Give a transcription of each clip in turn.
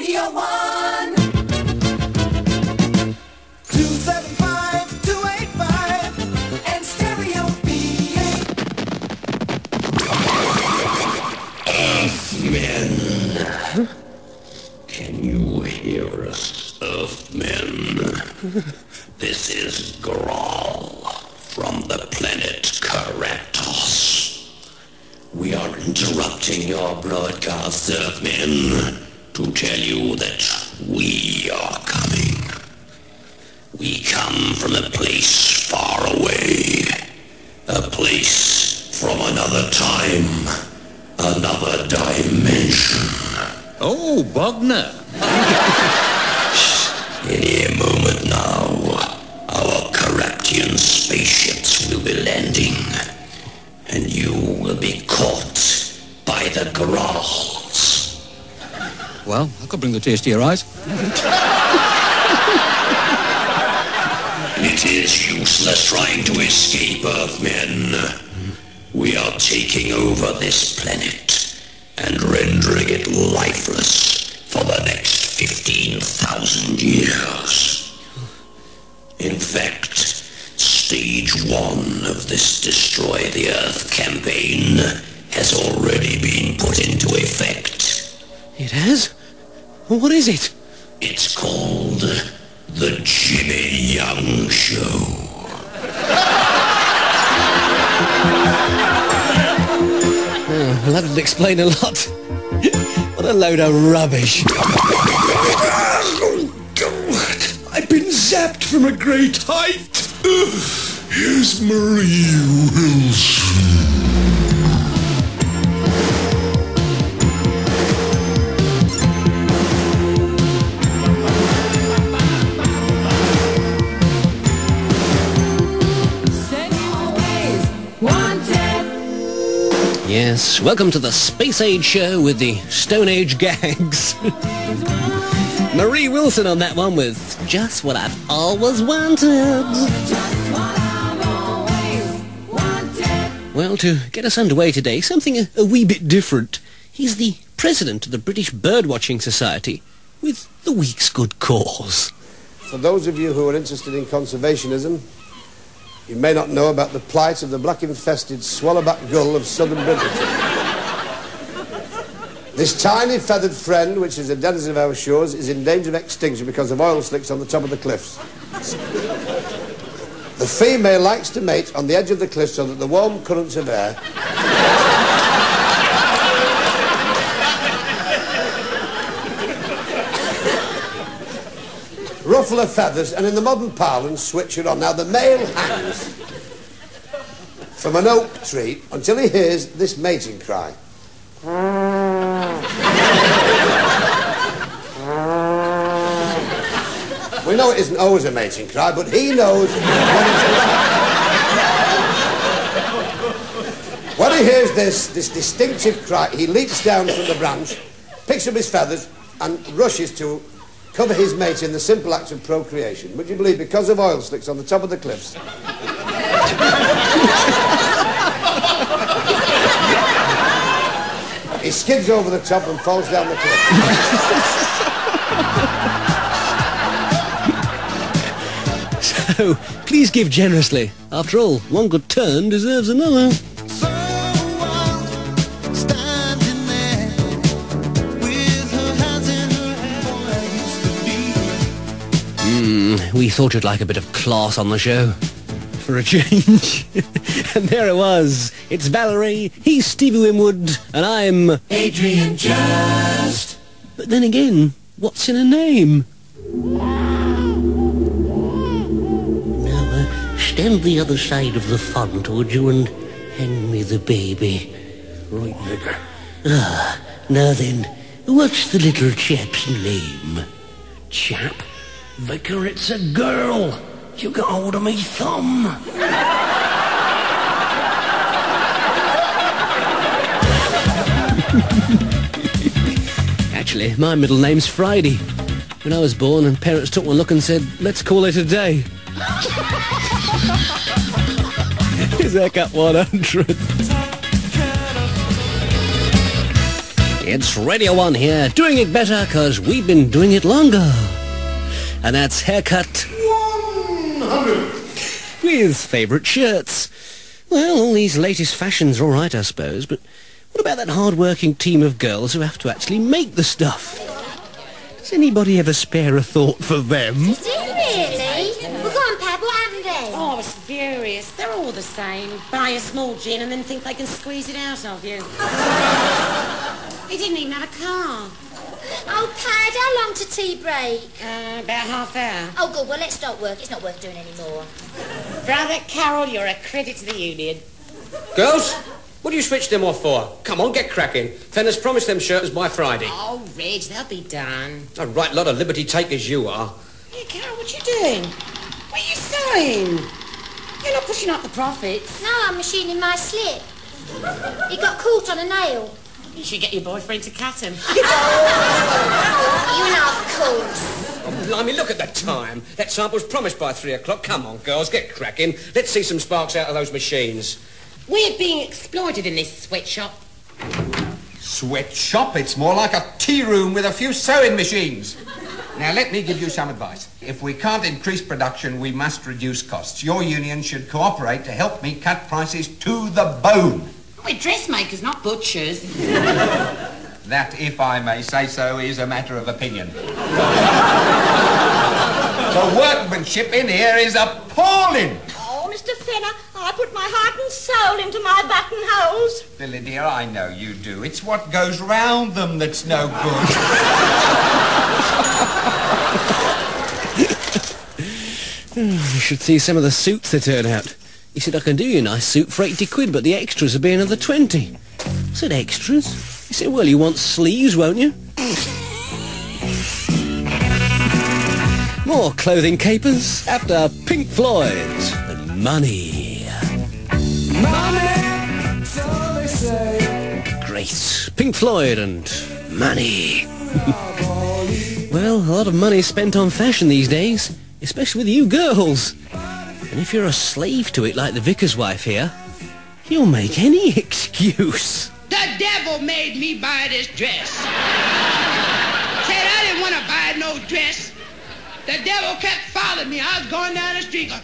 Radio 1. 275-285 and stereo VA. Earthmen. Can you hear us, Earthmen? This is Graal from the planet Karatos. We are interrupting your broadcast, Earthmen, to tell you that we are coming. We come from a place far away. A place from another time. Another dimension. Oh, Bogner. Any moment now, our Karaptian spaceships will be landing, and you will be caught by the Graals. Well, I could bring the tears to your eyes. It is useless trying to escape, Earthmen. We are taking over this planet and rendering it lifeless for the next 15,000 years. In fact, stage 1 of this Destroy the Earth campaign has already been put into effect. It has? What is it? It's called The Jimmy Young Show. Oh, well, that'd explain a lot. What a load of rubbish. Oh, God. I've been zapped from a great height. Here's Marie Wilson. Yes, welcome to the Space Age show with the Stone Age gags. Marie Wilson on that one with Just What I've Always Wanted. Well, to get us underway today, something a wee bit different. He's the president of the British Birdwatching Society with the week's good cause. For those of you who are interested in conservationism, you may not know about the plight of the black-infested swallowback gull of southern Britain. This tiny feathered friend, which is a denizen of our shores, is in danger of extinction because of oil slicks on the top of the cliffs. The female likes to mate on the edge of the cliff so that the warm currents of air ruffle her feathers, and in the modern parlance, switch her on. Now, the male hangs from an oak tree until he hears this mating cry. We know it isn't always a mating cry, but he knows when it's when he hears this distinctive cry, he leaps down from the branch, picks up his feathers, and rushes to cover his mate in the simple act of procreation. Would you believe, because of oil slicks on the top of the cliffs? He skids over the top and falls down the cliff. So, please give generously. After all, one good turn deserves another. We thought you'd like a bit of class on the show. For a change. And there it was. It's Valerie, he's Stevie Winwood, and I'm Adrian Just. But then again, what's in a name? Now, stand the other side of the font, would you, and hand me the baby. Right, Vicar. Now then, what's the little chap's name? Chap? Vicar, it's a girl. You got hold of me thumb. Actually, my middle name's Friday. When I was born, and parents took one look and said, let's call it a day. Is that cut 100? It's Radio 1 here, doing it better because we've been doing it longer. And that's Haircut 100. with favourite shirts. Well, all these latest fashions are all right, I suppose, but what about that hard-working team of girls who have to actually make the stuff? Does anybody ever spare a thought for them? Do you really? Well, go on, Pab, what happened then? Oh, I was furious. They're all the same. Buy a small gin and then think they can squeeze it out of you. He didn't even have a car. Oh, Pad, how long to tea break? About half hour. Oh, good, well, let's start work. It's not worth doing any more. Brother Carol, you're a credit to the union. Girls, what do you switch them off for? Come on, get cracking. Fenner's promised them shirts by Friday. Oh, Reg, they'll be done. A right lot of liberty takers you are. Hey, Carol, what you doing? What are you sewing? You're not pushing up the profits. No, I'm machining my slip. It got caught on a nail. You should get your boyfriend to cut him. You know, of course. Oh, blimey, look at the time. That sample's promised by 3 o'clock. Come on, girls, get cracking. Let's see some sparks out of those machines. We're being exploited in this sweatshop. Sweatshop? It's more like a tea room with a few sewing machines. Now, let me give you some advice. If we can't increase production, we must reduce costs. Your union should cooperate to help me cut prices to the bone. We're dressmakers, not butchers. That, if I may say so, is a matter of opinion. The workmanship in here is appalling. Oh, Mr. Fenner, I put my heart and soul into my buttonholes. Billy, dear, I know you do. It's what goes round them that's no good. You should see some of the suits they turn out. He said, I can do you a nice suit for 80 quid, but the extras will be another 20. I said, extras? He said, well, you want sleeves, won't you? More clothing capers after Pink Floyd's Money. Money, so they say. Great. Pink Floyd and Money. Well, a lot of money spent on fashion these days, especially with you girls. And if you're a slave to it like the vicar's wife here, you'll make any excuse. The devil made me buy this dress. Said I didn't want to buy no dress. The devil kept following me. I was going down the street going,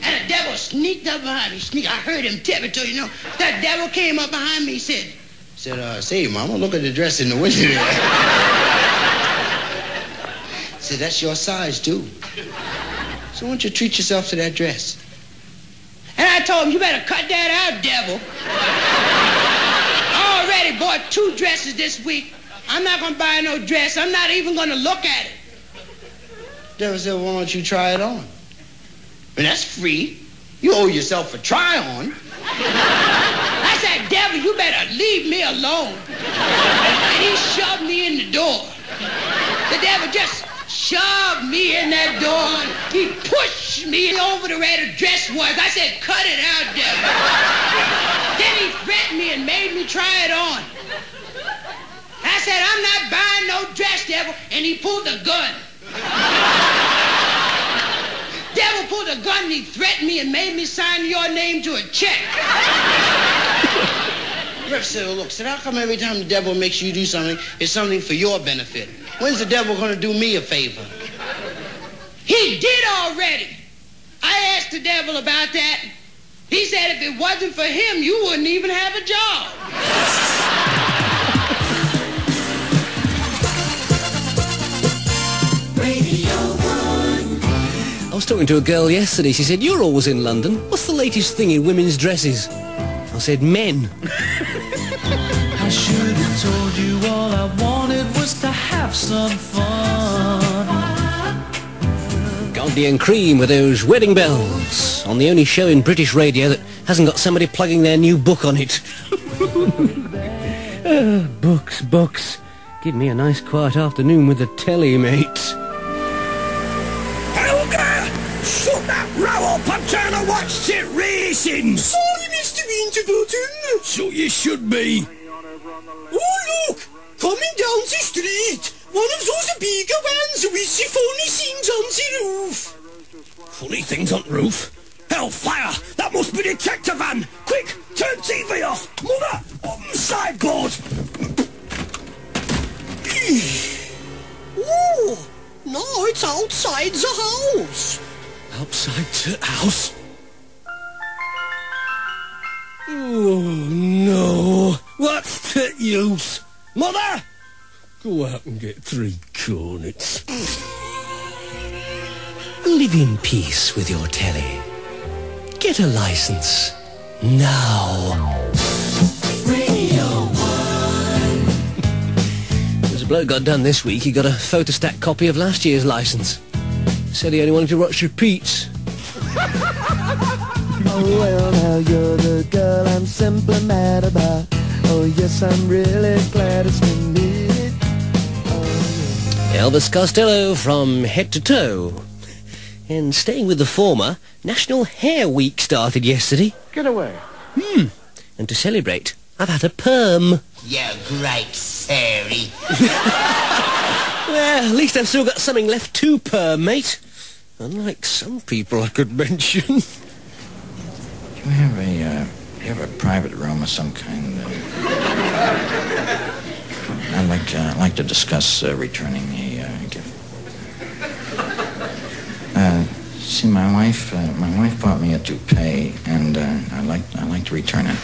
and the devil sneaked up behind me. I heard him tiptoe, you know. The devil came up behind me, said, say, Mama, look at the dress in the window there. Said, that's your size, too. So why don't you treat yourself to that dress? And I told him, you better cut that out, devil. I already bought 2 dresses this week. I'm not going to buy no dress. I'm not even going to look at it. Devil said, why don't you try it on? And that's free. You owe yourself a try on. I said, devil, you better leave me alone. And he shoved me in the door. The devil just shoved me in that door. He pushed me over to where the dress was. I said, cut it out, devil. Then he threatened me and made me try it on. I said, I'm not buying no dress, devil. And he pulled a gun. Devil pulled a gun and he threatened me and made me sign your name to a check. Rev said, well, look, how come every time the devil makes you do something, it's something for your benefit? When's the devil going to do me a favor? He did already. I asked the devil about that. He said if it wasn't for him, you wouldn't even have a job. I was talking to a girl yesterday. She said, you're always in London. What's the latest thing in women's dresses? I said, men. I should have told you all I wanted was to have some fun. Gandhi and Cream with those wedding bells on the only show in British radio that hasn't got somebody plugging their new book on it. Books. Give me a nice quiet afternoon with the telly, mate. Helga! Shut that row up! I'm trying to watch it racing! Sorry, Mr. Winterbottom. So you should be. Oh, look! Coming down the street! One of those bigger ones with the funny things on the roof. Funny things on the roof? Hellfire! That must be the detective van! Quick! Turn TV off! Mother! Oh, Oh, no, it's outside the house. Outside the house? Oh, no. What's the use? Mother! Go out and get 3 cornets. Live in peace with your telly. Get a license. Now. Radio 1. There's a bloke got done this week. He got a photostat copy of last year's license. Said he only wanted to watch repeats. Oh, well, now you're the girl I'm simply mad about. Oh, yes, I'm really glad it's been me. Oh, yeah. Elvis Costello from Head to Toe. And staying with the former, National Hair Week started yesterday. Get away. And to celebrate, I've had a perm. You great fairy. Well, at least I've still got something left to perm, mate. Unlike some people I could mention. Do you have a private room of some kind? I'd like to discuss returning a gift. See, my wife bought me a toupee, and I'd like to return it.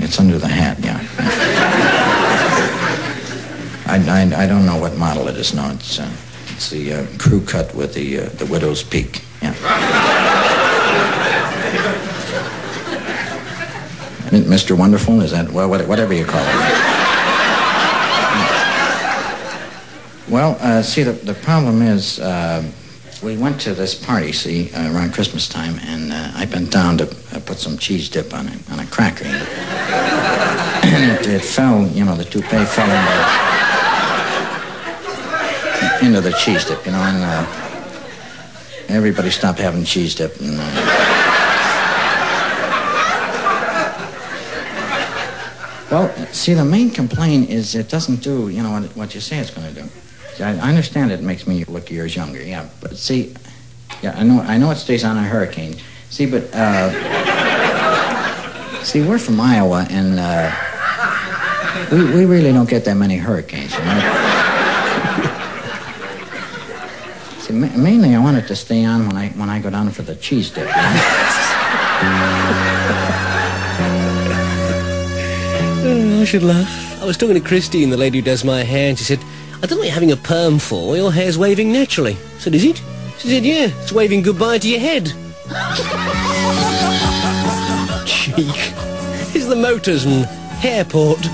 It's under the hat, yeah. I don't know what model it is now. It's the crew cut with the widow's peak. Yeah. Mr. Wonderful, is that whatever you call it? Well, see, the problem is we went to this party, see, around Christmas time, and I bent down to put some cheese dip on a cracker, and it fell. You know, the toupee fell into the cheese dip, you know, and everybody stopped having cheese dip, and well, see, the main complaint is it doesn't do, you know, what you say it's going to do. See, I understand it makes me look years younger, yeah, but see, yeah, I know it stays on a hurricane. See, but see, we're from Iowa, and we really don't get that many hurricanes, you know. See, mainly I want it to stay on when I go down for the cheese dip. You know? I should laugh. I was talking to Christine, the lady who does my hair, and she said, I don't know what you're having a perm for. Your hair's waving naturally. I said, is it? She said, yeah, it's waving goodbye to your head. Cheek. It's the Motors and Hairport.